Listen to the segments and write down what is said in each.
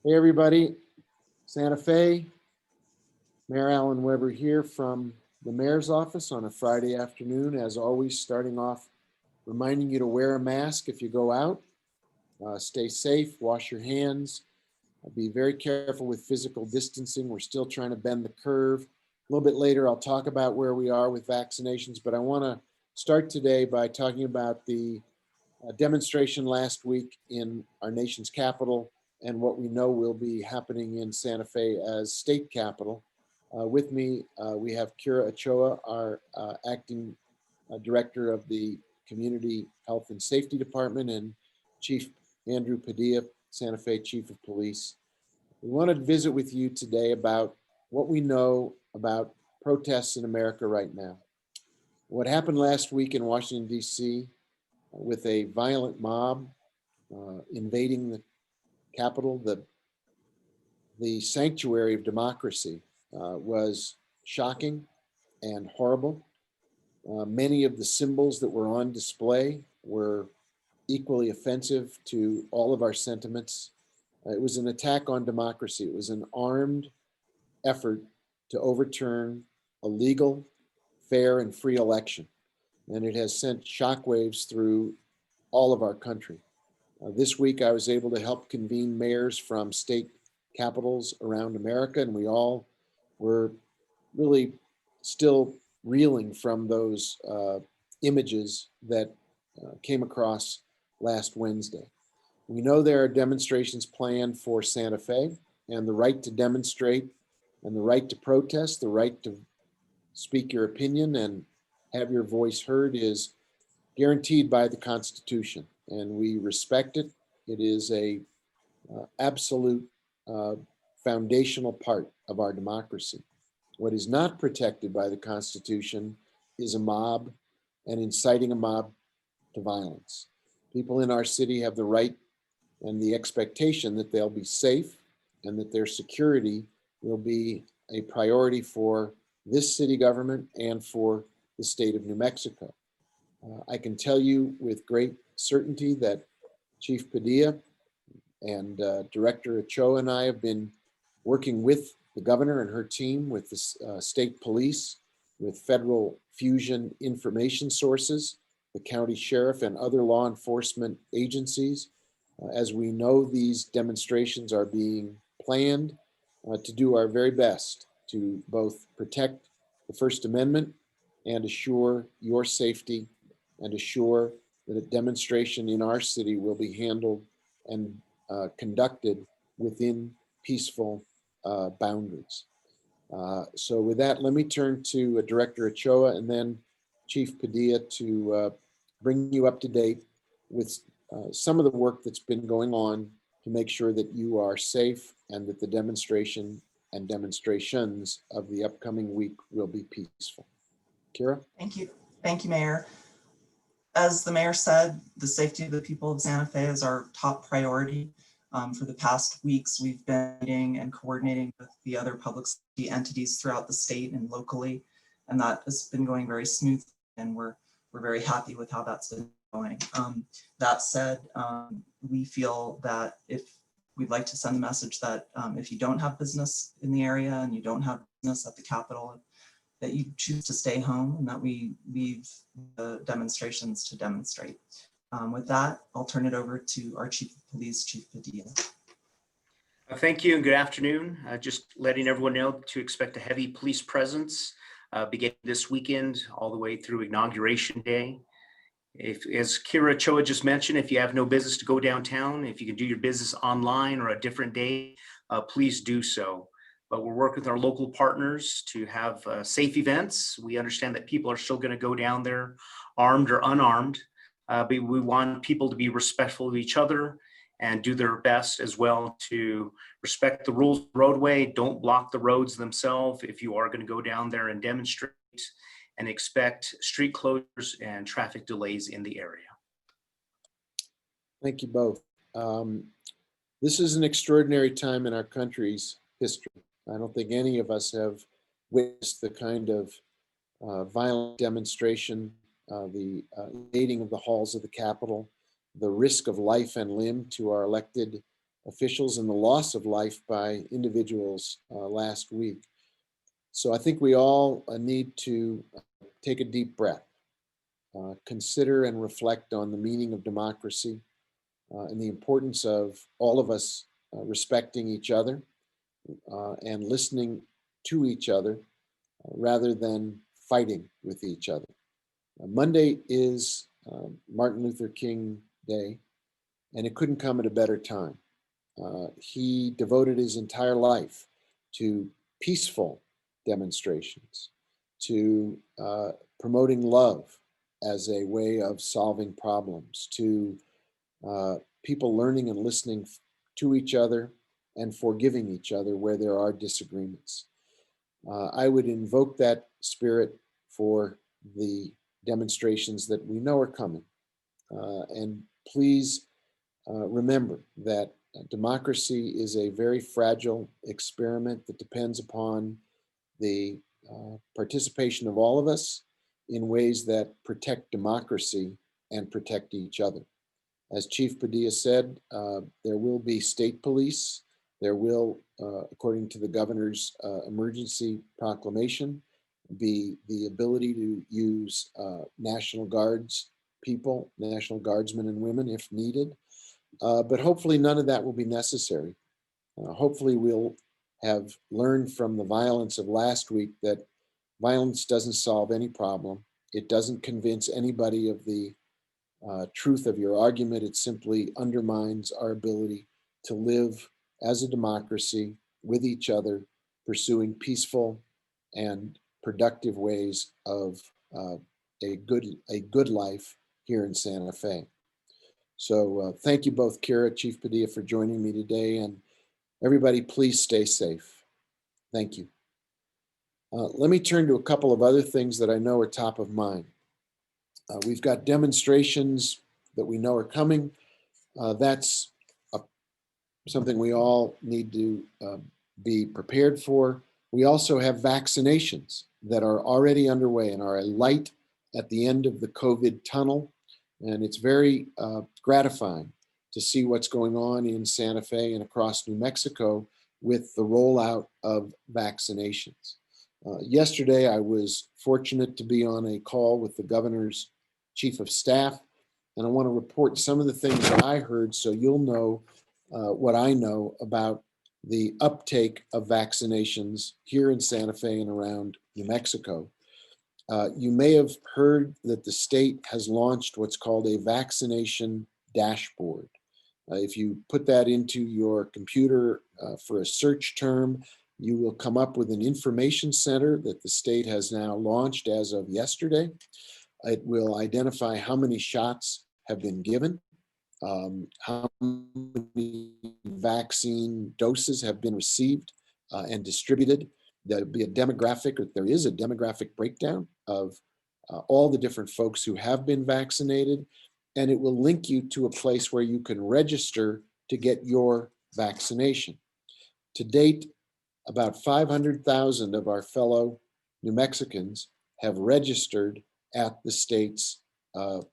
Hey everybody, Santa Fe, Mayor Alan Weber here from the mayor's office on a Friday afternoon. As always, starting off reminding you to wear a mask if you go out. Stay safe, wash your hands, be very careful with physical distancing. We're still trying to bend the curve. A little bit later, I'll talk about where we are with vaccinations, but I want to start today by talking about the demonstration last week in our nation's capital and what we know will be happening in Santa Fe as state capital. With me, we have Kira Ochoa, our acting director of the Community Health and Safety Department, and Chief Andrew Padilla, Santa Fe Chief of Police. We wanted to visit with you today about what we know about protests in America right now. What happened last week in Washington, D.C., with a violent mob invading the Capitol, the sanctuary of democracy, was shocking and horrible. Many of the symbols that were on display were equally offensive to all of our sentiments. It was an attack on democracy. It was an armed effort to overturn a legal, fair, and free election. And it has sent shockwaves through all of our country. This week, I was able to help convene mayors from state capitals around America, and we all were really still reeling from those images that came across last Wednesday. We know there are demonstrations planned for Santa Fe, and the right to demonstrate and the right to protest, the right to speak your opinion and have your voice heard is guaranteed by the Constitution, and we respect it. It is a absolute foundational part of our democracy. What is not protected by the Constitution is a mob and inciting a mob to violence. People in our city have the right and the expectation that they'll be safe and that their security will be a priority for this city government and for the state of New Mexico. I can tell you with great certainty that Chief Padilla and Director Ochoa and I have been working with the governor and her team, with the state police, with federal fusion information sources, the county sheriff, and other law enforcement agencies. As we know, these demonstrations are being planned to do our very best to both protect the First Amendment and assure your safety and assure that a demonstration in our city will be handled and conducted within peaceful boundaries. So with that, let me turn to Director Ochoa and then Chief Padilla to bring you up to date with some of the work that's been going on to make sure that you are safe and that the demonstration and demonstrations of the upcoming week will be peaceful. Kira? Thank you. Thank you, Mayor. As the mayor said, the safety of the people of Santa Fe is our top priority. For the past weeks, we've been meeting and coordinating with the other public safety entities throughout the state and locally, and that has been going very smoothly, and we're very happy with how that's been going. That said, we feel that if we'd like to send the message that if you don't have business in the area and you don't have business at the Capitol, that you choose to stay home and that we leave the demonstrations to demonstrate. With that, I'll turn it over to our Chief of Police, Chief Padilla. Thank you and good afternoon. Just letting everyone know to expect a heavy police presence beginning this weekend all the way through Inauguration Day. As Kira Ochoa just mentioned, if you have no business to go downtown, if you can do your business online or a different day, please do so. But we're working with our local partners to have safe events. We understand that people are still going to go down there armed or unarmed, but we want people to be respectful of each other and do their best as well to respect the rules of the roadway. Don't block the roads themselves if you are going to go down there and demonstrate, and expect street closures and traffic delays in the area. Thank you both. This is an extraordinary time in our country's history. I don't think any of us have witnessed the kind of violent demonstration, the invading of the halls of the Capitol, the risk of life and limb to our elected officials and the loss of life by individuals last week. So I think we all need to take a deep breath, consider and reflect on the meaning of democracy and the importance of all of us respecting each other and listening to each other rather than fighting with each other. Monday is Martin Luther King Day, and it couldn't come at a better time. He devoted his entire life to peaceful demonstrations, to promoting love as a way of solving problems, to people learning and listening to each other and forgiving each other where there are disagreements. I would invoke that spirit for the demonstrations that we know are coming. And please remember that democracy is a very fragile experiment that depends upon the participation of all of us in ways that protect democracy and protect each other. As Chief Padilla said, there will be state police. There will, according to the governor's emergency proclamation, be the ability to use National Guards people, National Guardsmen and women if needed. But hopefully none of that will be necessary. Hopefully we'll have learned from the violence of last week that violence doesn't solve any problem. It doesn't convince anybody of the truth of your argument. It simply undermines our ability to live as a democracy with each other, pursuing peaceful and productive ways of a good life here in Santa Fe. So thank you both, Kira, Chief Padilla, for joining me today, and everybody, please stay safe. Thank you. Let me turn to a couple of other things that I know are top of mind. We've got demonstrations that we know are coming. That's something we all need to be prepared for. We also have vaccinations that are already underway and are a light at the end of the COVID tunnel. And it's very gratifying to see what's going on in Santa Fe and across New Mexico with the rollout of vaccinations. Yesterday, I was fortunate to be on a call with the governor's chief of staff, and I want to report some of the things that I heard so you'll know what I know about the uptake of vaccinations here in Santa Fe and around New Mexico. You may have heard that the state has launched what's called a vaccination dashboard. If you put that into your computer for a search term, you will come up with an information center that the state has now launched as of yesterday. It will identify how many shots have been given, how many vaccine doses have been received and distributed. There'll be a demographic, or there is a demographic breakdown of all the different folks who have been vaccinated, and it will link you to a place where you can register to get your vaccination. To date, about 500,000 of our fellow New Mexicans have registered at the state's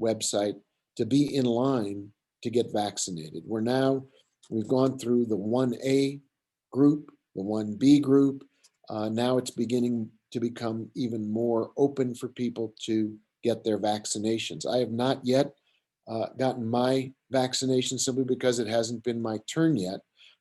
website to be in line to get vaccinated. We've gone through the 1A group, the 1B group. Now it's beginning to become even more open for people to get their vaccinations. I have not yet gotten my vaccination simply because it hasn't been my turn yet,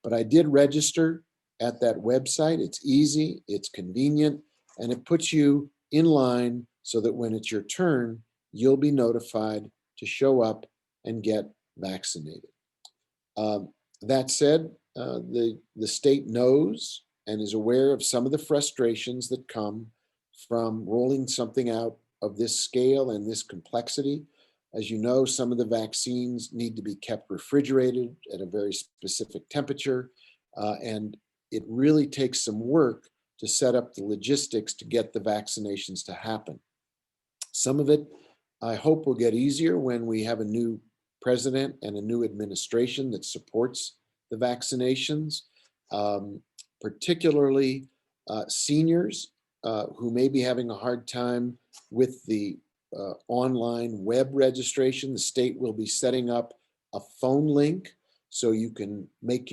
but I did register at that website. It's easy, it's convenient, and it puts you in line so that when it's your turn, you'll be notified to show up and get vaccinated. That said, the state knows and is aware of some of the frustrations that come from rolling something out of this scale and this complexity. As you know, some of the vaccines need to be kept refrigerated at a very specific temperature, and it really takes some work to set up the logistics to get the vaccinations to happen. Some of it, I hope, will get easier when we have a new president and a new administration that supports the vaccinations, particularly seniors who may be having a hard time with the online web registration. The state will be setting up a phone link so you can make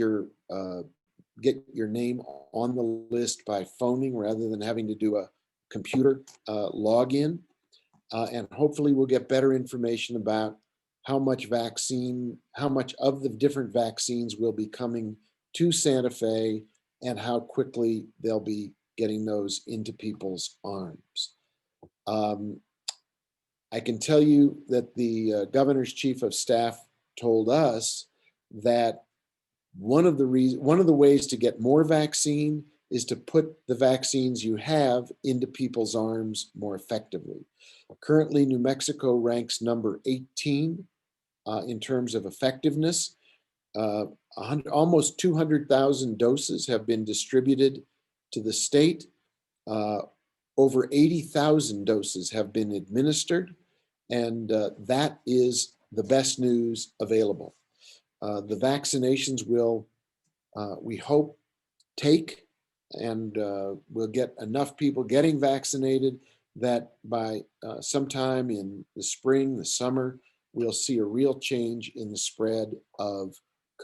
get your name on the list by phoning rather than having to do a computer login. And hopefully we'll get better information about how much of the different vaccines will be coming to Santa Fe and how quickly they'll be getting those into people's arms. I can tell you that the governor's chief of staff told us that one of the ways to get more vaccine is to put the vaccines you have into people's arms more effectively. Currently, New Mexico ranks number 18 in terms of effectiveness. Almost 200,000 doses have been distributed to the state. Over 80,000 doses have been administered, and that is the best news available. The vaccinations will, we hope, take, and we'll get enough people getting vaccinated that by sometime in the spring, the summer, we'll see a real change in the spread of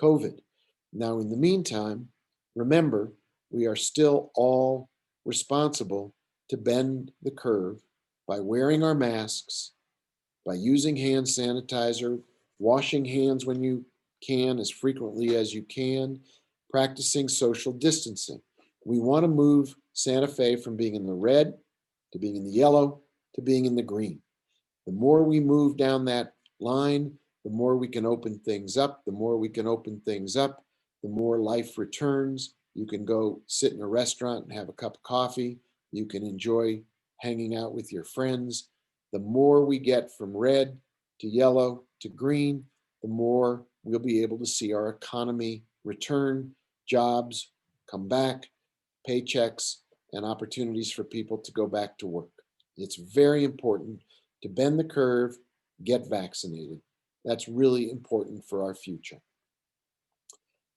COVID. Now, in the meantime, remember, we are still all responsible to bend the curve by wearing our masks, by using hand sanitizer, washing hands when you can as frequently as you can, practicing social distancing. We want to move Santa Fe from being in the red to being in the yellow to being in the green. The more we move down that line, the more we can open things up. The more we can open things up, the more life returns. You can go sit in a restaurant and have a cup of coffee. You can enjoy hanging out with your friends. The more we get from red to yellow to green, the more we'll be able to see our economy return, jobs come back, paychecks, and opportunities for people to go back to work. It's very important to bend the curve, get vaccinated. That's really important for our future.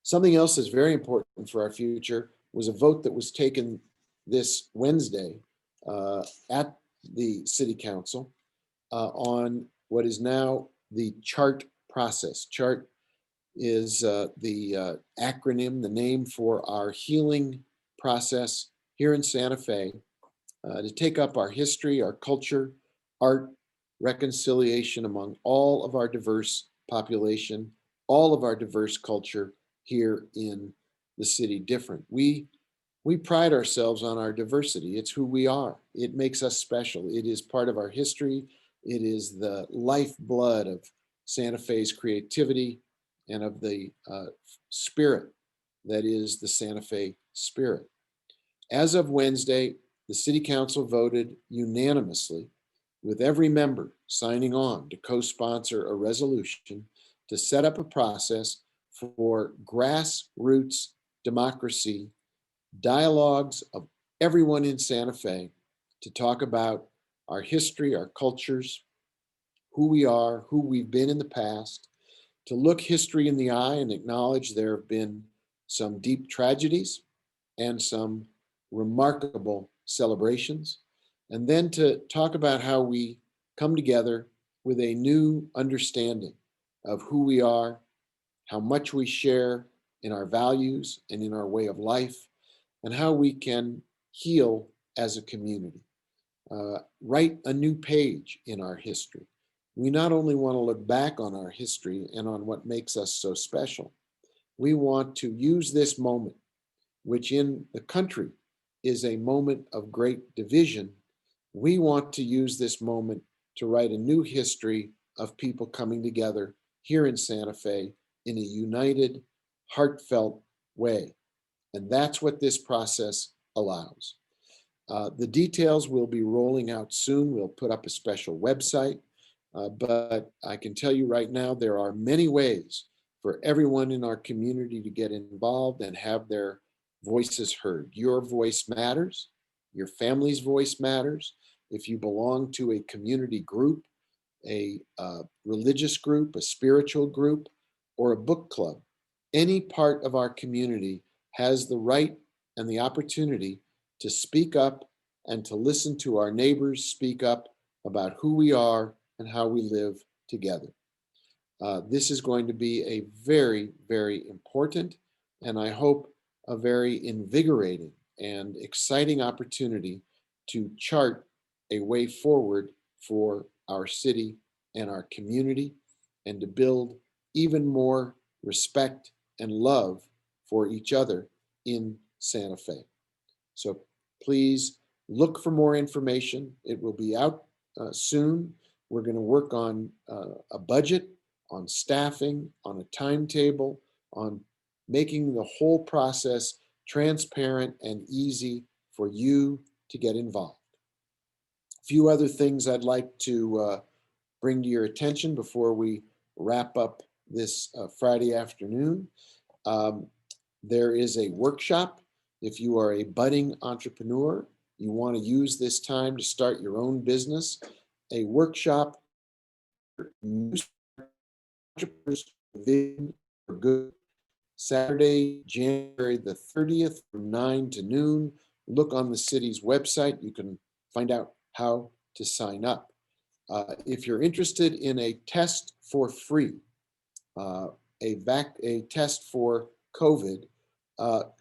Something else that's very important for our future was a vote that was taken this Wednesday at the City Council on what is now the CHART process. CHART is the acronym, the name for our healing process here in Santa Fe to take up our history, our culture, art, reconciliation among all of our diverse population, all of our diverse culture here in the city different. We pride ourselves on our diversity. It's who we are. It makes us special. It is part of our history. It is the lifeblood of Santa Fe's creativity and of the spirit that is the Santa Fe spirit. As of Wednesday, the City Council voted unanimously, with every member signing on to co-sponsor a resolution to set up a process for grassroots democracy, dialogues of everyone in Santa Fe to talk about our history, our cultures, who we are, who we've been in the past, to look history in the eye and acknowledge there have been some deep tragedies and some remarkable celebrations, and then to talk about how we come together with a new understanding of who we are, how much we share in our values and in our way of life, and how we can heal as a community. Write a new page in our history. We not only want to look back on our history and on what makes us so special, we want to use this moment, which in the country is a moment of great division. We want to use this moment to write a new history of people coming together here in Santa Fe in a united, heartfelt way. And that's what this process allows. The details will be rolling out soon. We'll put up a special website, but I can tell you right now, there are many ways for everyone in our community to get involved and have their voices heard. Your voice matters. Your family's voice matters. If you belong to a community group, a religious group, a spiritual group, or a book club, any part of our community has the right and the opportunity to speak up and to listen to our neighbors speak up about who we are and how we live together. This is going to be a very, very important, and I hope a very invigorating and exciting opportunity to chart a way forward for our city and our community, and to build even more respect and love for each other in Santa Fe. So please look for more information. It will be out soon. We're going to work on a budget, on staffing, on a timetable, on making the whole process transparent and easy for you to get involved. A few other things I'd like to bring to your attention before we wrap up this Friday afternoon. Um, there is a workshop. If you are a budding entrepreneur, you want to use this time to start your own business, a workshop, New Entrepreneurs Vision for Good, Saturday, January the 30th from 9 to noon. Look on the city's website. You can find out how to sign up. If you're interested in a test for free, uh, a test for COVID,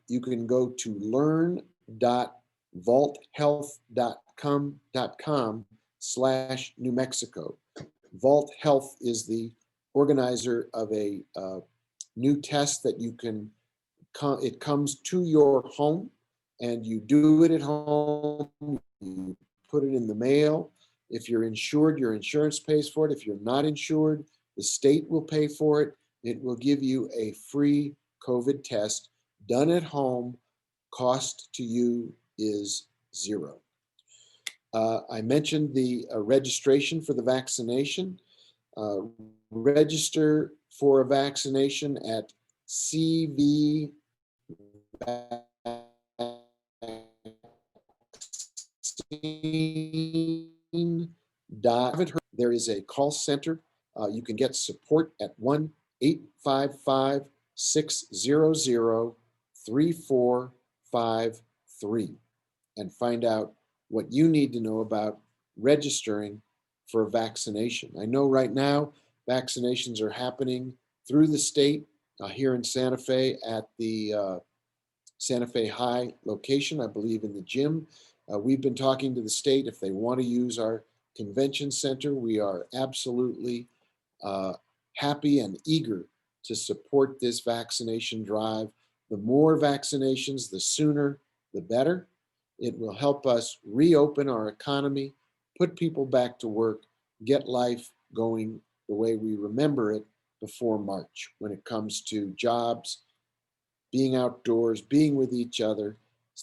you can go to learn.vaulthealth.com/New Mexico. Vault Health is the organizer of a new test that you can, it comes to your home and you do it at home, you put it in the mail. If you're insured, your insurance pays for it. If you're not insured, the state will pay for it. It will give you a free COVID test done at home. Cost to you is zero. I mentioned the registration for the vaccination. Register for a vaccination at CV There is a call center. You can get support at 1-855-600-3453 and find out what you need to know about registering for a vaccination. I know right now vaccinations are happening through the state here in Santa Fe at the Santa Fe High location, I believe in the gym. We've been talking to the state if they want to use our convention center. We are absolutely happy and eager to support this vaccination drive. The more vaccinations, the sooner, the better. It will help us reopen our economy, put people back to work, get life going the way we remember it before March when it comes to jobs, being outdoors, being with each other.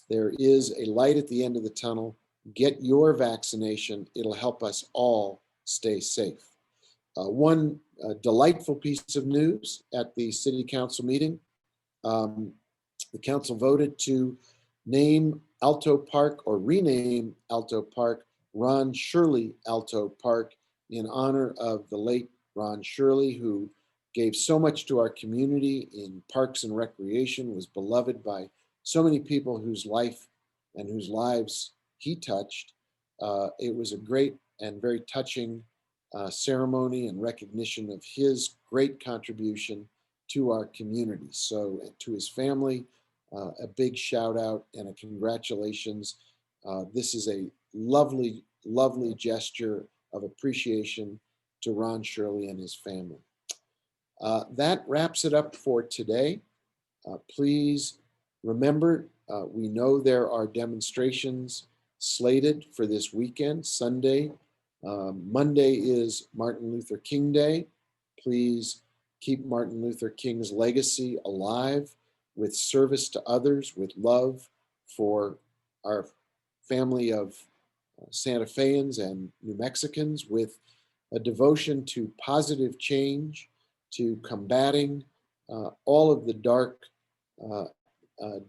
There is a light at the end of the tunnel. Get your vaccination. It'll help us all stay safe. One delightful piece of news at the city council meeting. The council voted to name Alto Park, or rename Alto Park, Ron Shirley Alto Park, in honor of the late Ron Shirley, who gave so much to our community in parks and recreation, was beloved by so many people whose life and whose lives he touched. It was a great and very touching ceremony and recognition of his great contribution to our community. So to his family, a big shout out and a congratulations. This is a lovely, lovely gesture of appreciation to Ron Shirley and his family. That wraps it up for today. Please remember, we know there are demonstrations slated for this weekend, Sunday. Monday is Martin Luther King Day. Please keep Martin Luther King's legacy alive with service to others, with love for our family of Santa Feans and New Mexicans, with a devotion to positive change, to combating all of the dark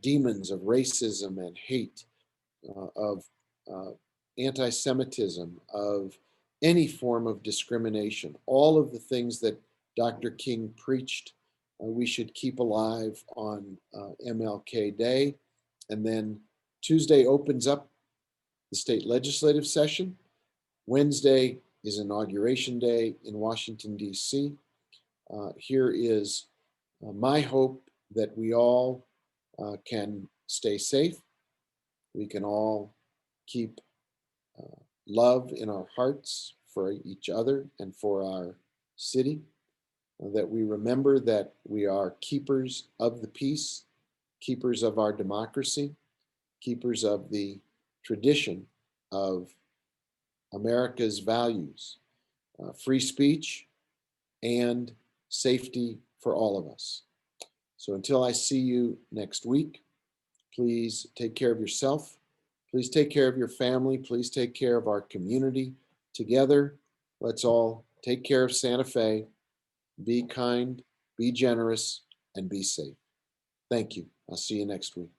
demons of racism and hate, of anti-Semitism, of any form of discrimination. All of the things that Dr. King preached, we should keep alive on MLK Day. And then Tuesday opens up the state legislative session. Wednesday is Inauguration Day in Washington, D.C. here is my hope that we all can stay safe. We can all keep love in our hearts for each other and for our city, that we remember that we are keepers of the peace, keepers of our democracy, keepers of the tradition of America's values, free speech, and safety for all of us. So until I see you next week, please take care of yourself. Please take care of your family. Please take care of our community. Together, let's all take care of Santa Fe. Be kind, be generous, and be safe. Thank you. I'll see you next week.